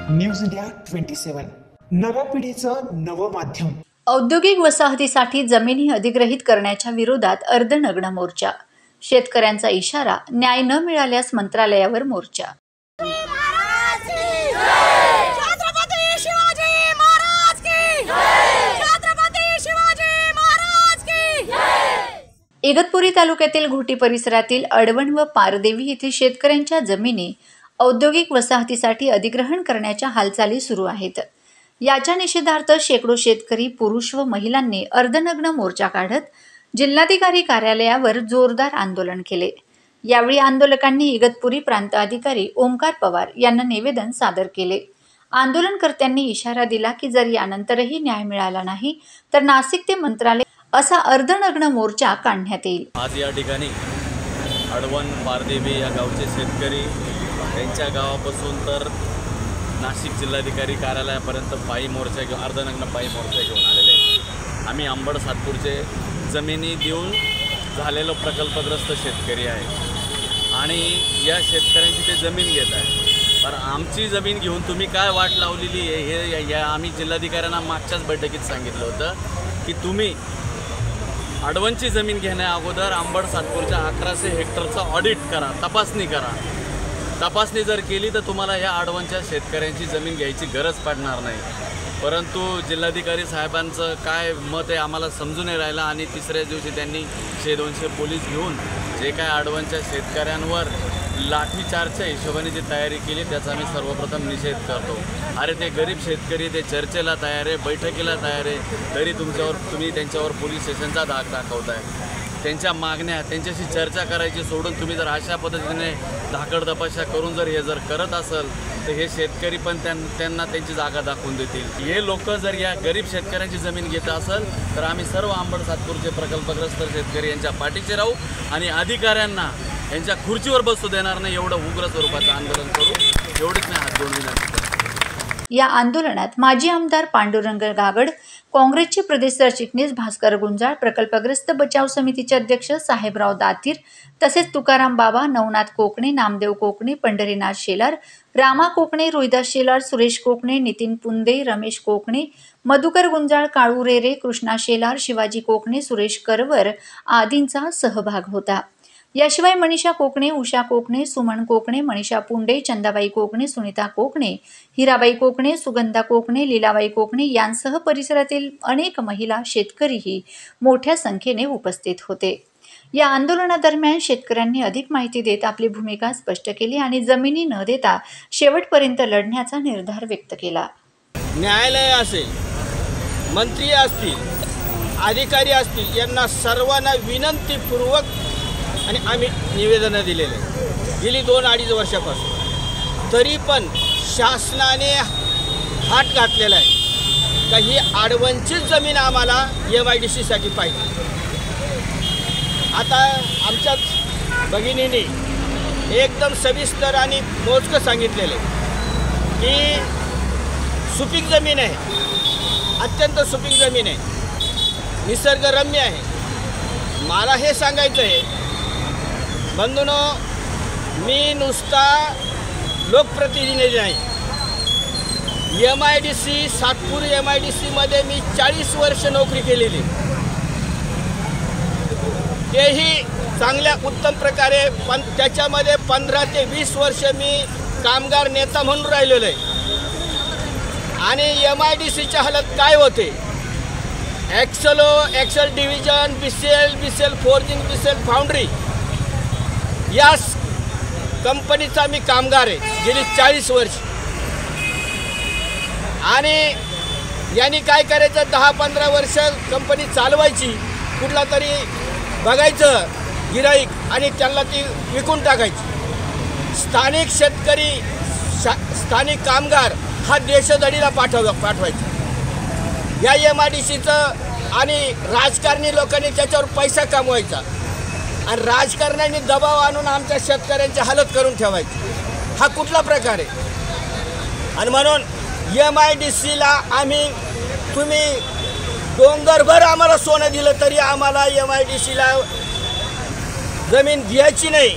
News India 27 नव्या पिढीचं नवं माध्यम। औद्योगिक वसाहतीसाठी जमिनी अधिग्रहित करण्याच्या विरोधात अर्धनग्न मोर्चा। शेतकऱ्यांचा इशारा, न्याय न मिळाल्यास मंत्रालयावर मोर्चा। इगतपुरी तालुक्यातील घोटी परिसरातील अडवण व पारदेवी येथे शेतकऱ्यांच्या जमिनी औद्योगिक वसाहतीसाठी अधिग्रहण करण्याच्या हालचाली सुरू आहेत। याच्या निषेधार्थ शेकडो शेतकरी, पुरुष व महिलांनी अर्धनग्न मोर्चा काढत जिल्हाधिकारी कार्यालयावर जोरदार आंदोलन केले। यावेळी आंदोलकांनी इगतपुरी प्रांत अधिकारी ओमकार पवार यांना निवेदन सादर केले। आंदोलनकर्त्यांनी इशारा दिला की जर यानंतरही न्याय मिळाला नाही तर नाशिक ते मंत्रालय असा अर्धनग्न मोर्चा काढण्यात येईल। आज या ठिकाणी अडवण पारदेवी या गावचे शेतकरी त्यांच्या गावापासून तर नाशिक जिल्हाधिकारी कार्यालयापर्यंत पायी मोर्चा घेऊन अर्धनग्न पायी मोर्चा घेऊन आलेले आहे। आम्ही अंबड सातपूरचे जमिनी देऊन झालेलं प्रकल्पग्रस्त शेतकरी आहे आणि या शेतकऱ्यांची ते जमीन घेत आहे। पण आमची जमीन घेऊन तुम्ही काय वाट लावलेली आहे हे आम्ही जिल्हाधिकाऱ्यांना मागच्याच बैठकीत सांगितलं होतं की तुम्ही अडवणची जमीन घेण्या अगोदर अंबड सातपूरच्या 1100 हेक्टरचा ऑडिट करा, तपासणी करा। तपासणी जर केली तर तुम्हाला या अडवणच्या शेतकऱ्यांची जमीन घ्यायची गरज पडणार नाही। परंतु जिल्हाधिकारी साहेबांचं काय मत आहे आम्हाला समजून नाही राहिलं आणि तिसऱ्या दिवशी त्यांनी 100-200 पोलीस घेऊन जे काय अडवणच्या शेतकऱ्यांवर लाठीचार्जच्या हिशोबाने जी तयारी केली त्याचा आम्ही सर्वप्रथम निषेध करतो। अरे ते गरीब शेतकरी ते चर्चेला तयार आहे, बैठकीला तयार आहे, तरी तुम्ही त्यांच्यावर पोलीस स्टेशनचा धाक दाखवताय। त्यांच्या मागण्या त्यांच्याशी चर्चा करायची सोडून तुम्ही जर अशा पद्धतीने धाकड-दपाशा करून जर हे करत असाल तर हे शेतकरी पण त्यांना त्यांची जागा दाखवून देतील। हे लोक जर या गरीब शेतकऱ्यांची जमीन घेत असेल तर आम्ही सर्व अंबड सातपूरचे प्रकल्पग्रस्त शेतकरी यांच्या पाठीशी राहू आणि अधिकाऱ्यांना यांच्या खुर्चीवर बसू देणार नाही, एवढं उग्र स्वरूपाचं आंदोलन करू, एवढीच नाही हात जोडून विनंती करतो। या आंदोलनात माजी आमदार पांडुरंग गागड, काँग्रेसचे प्रदेश सरचिटणीस भास्कर गुंजाळ, प्रकल्पग्रस्त बचाव समितीचे अध्यक्ष साहेबराव दातीर, तसेच तुकाराम बाबा, नवनाथ कोकणे, नामदेव कोकणे, पंढरीनाथ शेलार, रामा कोकणे, रोहिदास शेलार, सुरेश कोकणे, नितीन पुंदे, रमेश कोकणे, मधुकर गुंजाळ, काळू रेरे, कृष्णा शेलार, शिवाजी कोकणे, सुरेश करवर आदींचा सहभाग होता। याशिवाय मनीषा कोकणे, उषा कोकणे, सुमन कोकणे, मनीषा पुंडे, चंदाबाई कोकणे, सुनीता कोकणे, हिराबाई कोकणे, सुगंधा कोकणे, लीलाबाई कोकणे यांसह परिसरातील अनेक महिला, शेतकरीही मोठ्या संख्येने उपस्थित होते। या आंदोलनादरम्यान शेतकऱ्यांनी अधिक माहिती देत आपली भूमिका स्पष्ट केली आणि जमिनी न देता शेवटपर्यंत लढण्याचा निर्धार व्यक्त केला। न्यायालय असेल, मंत्री असतील, अधिकारी असतील, यांना सर्वांना विनंतीपूर्वक आणि आम्ही निवेदनं दिलेले गेली 2-2.5 वर्षापासून, तरी पण शासनाने हात घातलेला आहे का ही अडवणचीच जमीन आम्हाला MIDC पाहिजे। आता आमच्याच भगिनीने एकदम सविस्तर आणि मोजकं सांगितलेलं आहे की सुपीक जमीन आहे, अत्यंत सुपीक जमीन आहे, निसर्गरम्य आहे। मला हे सांगायचं आहे बंधूंनो, मी नुसता लोकप्रतिनिधी नाही, MIDC सातपूर MIDC मध्ये मी 40 वर्ष नोकरी केलेली, तेही चांगल्या उत्तम प्रकारे, पण त्याच्यामध्ये 15 ते 20 वर्ष मी कामगार नेता म्हणून राहिलेलो आहे। आणि MIDCची हालत काय होते, excel division, BCL forging, BCL foundry या कंपनीचा मी कामगार आहे गेली 40 वर्ष। आणि यांनी काय करायचं, 10-15 वर्ष कंपनी चालवायची, कुठला तरी बघायचं गिराईक आणि त्यांना ती विकून टाकायची। स्थानिक शेतकरी, स्थानिक कामगार हा देशदडीला पाठवायचा। या MIDCचं आणि राजकारणी लोकांनी त्याच्यावर पैसा कमवायचा आणि राजकारण्यांनी दबाव आणून आमच्या शेतकऱ्यांची हालत करून ठेवायची। हा कुठला प्रकार आहे? आणि म्हणून MIDCला आम्ही, तुम्ही डोंगरभर आम्हाला सोनं दिलं तरी आम्हाला MIDCला जमीन द्यायची नाही।